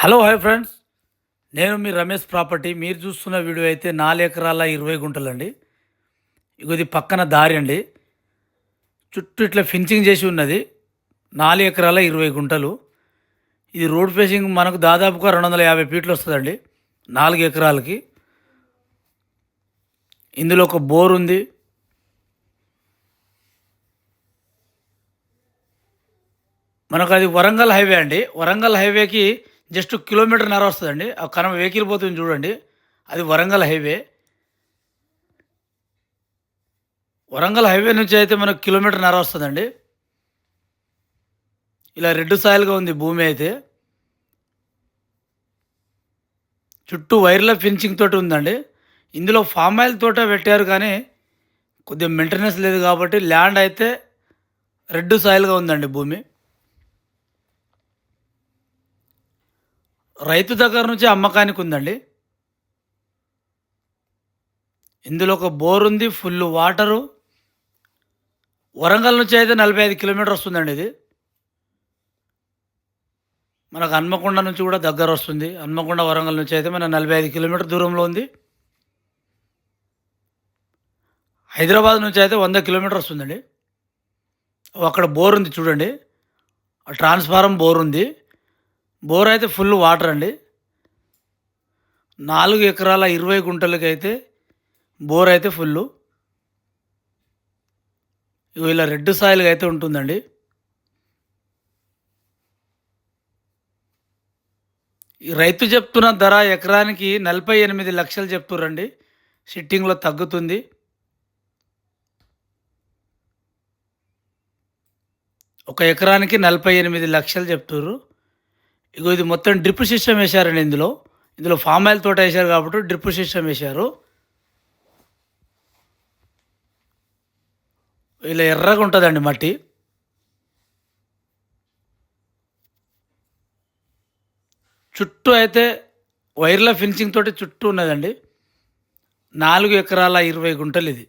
Hello hi friends, నేను మీ Ramesh property. మీరు చూస్తున్న వీడియో అయితే 4 ఎకరాల 20 గుంటలండి. ఇది పక్కన దారి అండి. చుట్టూ ఇట్లా ఫెన్సింగ్ చేసి ఉన్నది. 4 ఎకరాల 20 గుంటలు. ఇది రోడ్ ఫేసింగ్ మనకు దాదాపుగా 250 ఫీట్లు వస్తుందండి 4 ఎకరాలకి. ఇందులో ఒక బోర్ ఉంది. మనకు అది వరంగల్ హైవే అండి. వరంగల్ హైవేకి జస్ట్ కిలోమీటర్న్నర వస్తుందండి. ఆ కనం వెహికల్ పోతుంది చూడండి, అది వరంగల్ హైవే. వరంగల్ హైవే నుంచి అయితే మనకు కిలోమీటర్న్నర వస్తుందండి. ఇలా రెడ్ సాయిల్గా ఉంది భూమి అయితే. చుట్టూ వైర్ల ఫెన్సింగ్ తోటి ఉందండి. ఇందులో ఫామ్ ఆయిల్ తోట పెట్టారు కానీ కొద్దిగా మెయింటెనెన్స్ లేదు కాబట్టి ల్యాండ్ అయితే రెడ్ సాయిల్గా ఉందండి భూమి. రైతు దగ్గర నుంచి అమ్మకానికి ఉందండి. ఇందులో ఒక బోర్ ఉంది, ఫుల్ వాటరు. వరంగల్ నుంచి అయితే 45 కిలోమీటర్ వస్తుందండి ఇది. మనకు హన్మకొండ నుంచి కూడా దగ్గర వస్తుంది. హన్మకొండ వరంగల్ నుంచి అయితే మన 45 కిలోమీటర్ దూరంలో ఉంది. హైదరాబాద్ నుంచి అయితే 100 కిలోమీటర్ వస్తుందండి. అక్కడ బోర్ ఉంది చూడండి, ట్రాన్స్ఫారం బోర్ ఉంది. బోర్ అయితే ఫుల్ వాటర్ అండి. 4 ఎకరాల 20 గుంటలకి అయితే బోర్ అయితే ఫుల్లు. ఇలా రెడ్ సాయిల్గా అయితే ఉంటుందండి. ఈ రైతు చెప్తున్న ధర ఎకరానికి 48 లక్షలు చెప్తుర్రండి. సిట్టింగ్లో తగ్గుతుంది. ఒక ఎకరానికి 48 లక్షలు చెప్తుర్రు. ఇది మొత్తం డ్రిప్ సిస్టమ్ వేశారండి. ఇందులో ఫామ్ ఆయిల్ తోట వేశారు కాబట్టి డ్రిప్ సిస్టమ్ వేశారు. ఇలా ఎర్రగా ఉంటుందండి మట్టి. చుట్టూ అయితే వైర్ల ఫెన్సింగ్ తోటి చుట్టూ ఉన్నదండి. 4 ఎకరాల 20 గుంటలు ఇది.